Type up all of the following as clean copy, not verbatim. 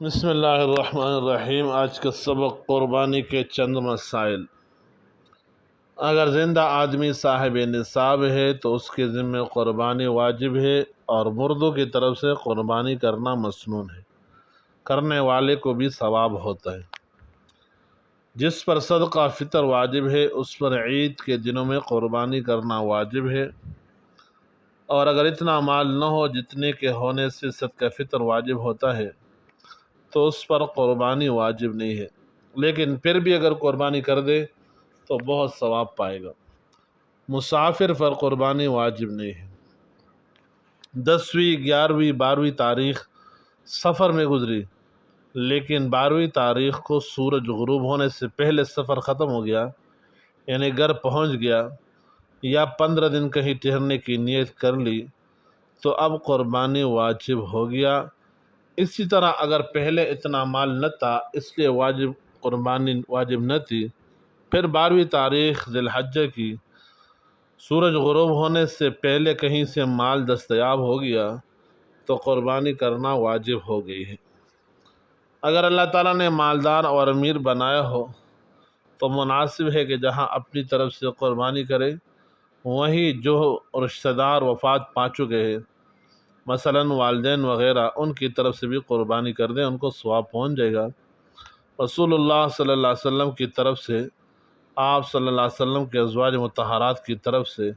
بسم اللہ الرحمن الرحیم۔ آج کا سبق قربانی کے چند مسائل۔ اگر زندہ آدمی صاحب نصاب ہے تو اس کے ذمہ قربانی واجب ہے اور مردوں کی طرف سے قربانی کرنا مسنون ہے، کرنے والے کو بھی ثواب ہوتا ہے۔ جس پر صدقہ فطر واجب ہے اس پر عید کے دنوں میں قربانی کرنا واجب ہے، اور اگر اتنا مال نہ ہو جتنے کے ہونے سے صدقہ فطر واجب ہوتا ہے تو اس پر قربانی واجب نہیں ہے، لیکن پھر بھی اگر قربانی کر دے تو بہت ثواب پائے گا۔ مسافر پر قربانی واجب نہیں ہے۔ 10ویں 11ویں 12ویں تاریخ سفر میں گزری، لیکن 12ویں تاریخ کو سورج غروب ہونے سے پہلے سفر ختم ہو گیا، یعنی گھر پہنچ گیا، یا 15 دن کہیں ٹھہرنے کی نیت کر لی تو اب قربانی واجب ہو گیا۔ اسی طرح اگر پہلے اتنا مال نہ تھا اس لیے قربانی واجب نہ تھی، پھر 12ویں تاریخ ذی الحجہ کی سورج غروب ہونے سے پہلے کہیں سے مال دستیاب ہو گیا تو قربانی کرنا واجب ہو گئی ہے۔ اگر اللہ تعالیٰ نے مالدار اور امیر بنایا ہو تو مناسب ہے کہ جہاں اپنی طرف سے قربانی کرے وہیں جو رشتہ دار وفات پا چکے ہیں، مثلا والدین وغیرہ، ان کی طرف سے بھی قربانی کر دیں، ان کو ثواب پہنچ جائے گا۔ رسول اللہ صلی اللہ علیہ وسلم کی طرف سے، آپ صلی اللہ علیہ وسلم کے ازواج مطہرات کی طرف سے،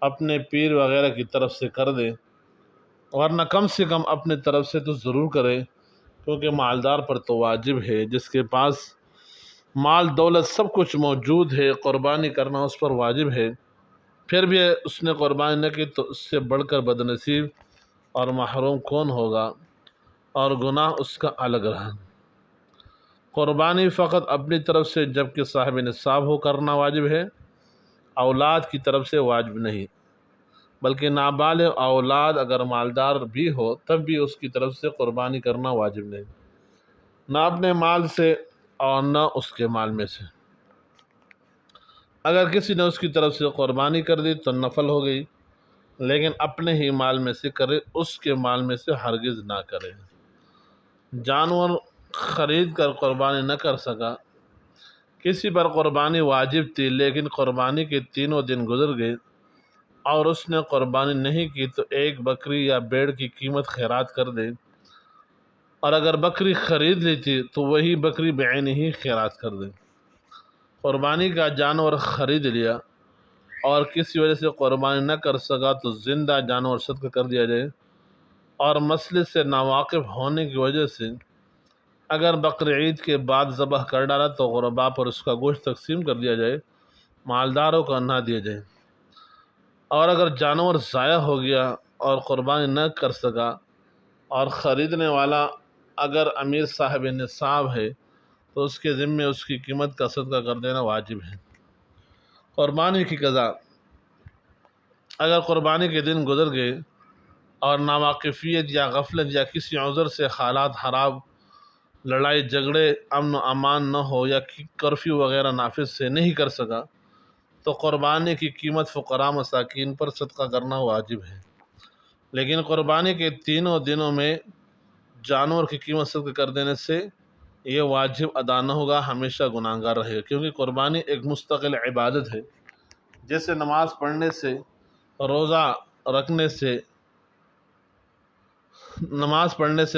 اپنے پیر وغیرہ کی طرف سے کر دیں، ورنہ کم سے کم اپنے طرف سے تو ضرور کریں، کیونکہ مالدار پر تو واجب ہے۔ جس کے پاس مال دولت سب کچھ موجود ہے، قربانی کرنا اس پر واجب ہے، پھر بھی اس نے قربانی نہ کی تو اس سے بڑھ کر بدنصیب اور محروم کون ہوگا، اور گناہ اس کا الگ رہا۔ قربانی فقط اپنی طرف سے جبکہ صاحب نصاب ہو کرنا واجب ہے، اولاد کی طرف سے واجب نہیں، بلکہ نابالغ اولاد اگر مالدار بھی ہو تب بھی اس کی طرف سے قربانی کرنا واجب نہیں، نہ اپنے مال سے اور نہ اس کے مال میں سے۔ اگر کسی نے اس کی طرف سے قربانی کر دی تو نفل ہو گئی، لیکن اپنے ہی مال میں سے کرے، اس کے مال میں سے ہرگز نہ کرے۔ جانور خرید کر قربانی نہ کر سکا، کسی پر قربانی واجب تھی لیکن قربانی کے 3 دن گزر گئے اور اس نے قربانی نہیں کی تو ایک بکری یا بھیڑ کی قیمت خیرات کر دے، اور اگر بکری خرید لی تھی تو وہی بکری بعینہ ہی خیرات کر دے۔ قربانی کا جانور خرید لیا اور کسی وجہ سے قربانی نہ کر سکا تو زندہ جانور صدقہ کر دیا جائے، اور مسئلے سے ناواقف ہونے کی وجہ سے اگر بقر عید کے بعد ذبح کر ڈالا تو غرباء پر اس کا گوشت تقسیم کر دیا جائے، مالداروں کو نہ دیا جائے۔ اور اگر جانور ضائع ہو گیا اور قربانی نہ کر سکا اور خریدنے والا اگر امیر صاحب نصاب ہے تو اس کے ذمے اس کی قیمت کا صدقہ کر دینا واجب ہے۔ قربانی کی قضا: اگر قربانی کے دن گزر گئے اور ناواقفیت یا غفلت یا کسی عذر سے حالات خراب، لڑائی جھگڑے، امن و امان نہ ہو یا کرفیو وغیرہ نافذ سے نہیں کر سکا تو قربانی کی قیمت فقراء مساکین پر صدقہ کرنا واجب ہے، لیکن قربانی کے 3 دنوں میں جانور کی قیمت صدقہ کر دینے سے یہ واجب ادا نہ ہوگا، ہمیشہ گناہگار رہے گا، کیونکہ قربانی ایک مستقل عبادت ہے، جیسے نماز پڑھنے سے، روزہ رکھنے سے،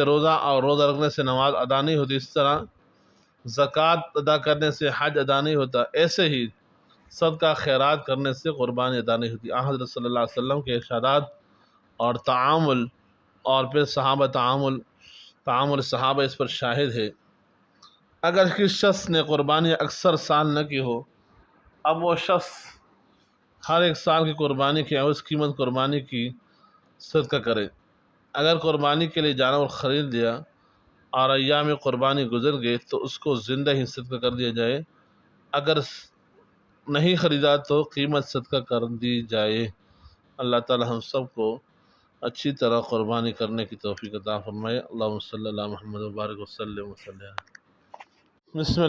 روزہ اور روزہ رکھنے سے نماز ادا نہیں ہوتی، اس طرح زکوٰۃ ادا کرنے سے حج ادا نہیں ہوتا، ایسے ہی صدقہ خیرات کرنے سے قربانی ادا نہیں ہوتی۔ حضرت صلی اللہ علیہ وسلم کے ارشادات اور تعامل، اور پھر تعامل صحابہ اس پر شاہد ہے۔ اگر کسی شخص نے قربانی اکثر سال نہ کی ہو، اب وہ شخص ہر ایک سال کی قربانی کی عوض قیمت قربانی کی صدقہ کرے۔ اگر قربانی کے لیے جانور خرید لیا اور ایام قربانی گزر گئے تو اس کو زندہ ہی صدقہ کر دیا جائے، اگر نہیں خریدا تو قیمت صدقہ کر دی جائے۔ اللہ تعالی ہم سب کو اچھی طرح قربانی کرنے کی توفیق عطا فرمائے۔ اللہم صلی اللہ محمد وبارک وسلم وسلم۔ بسم اللہ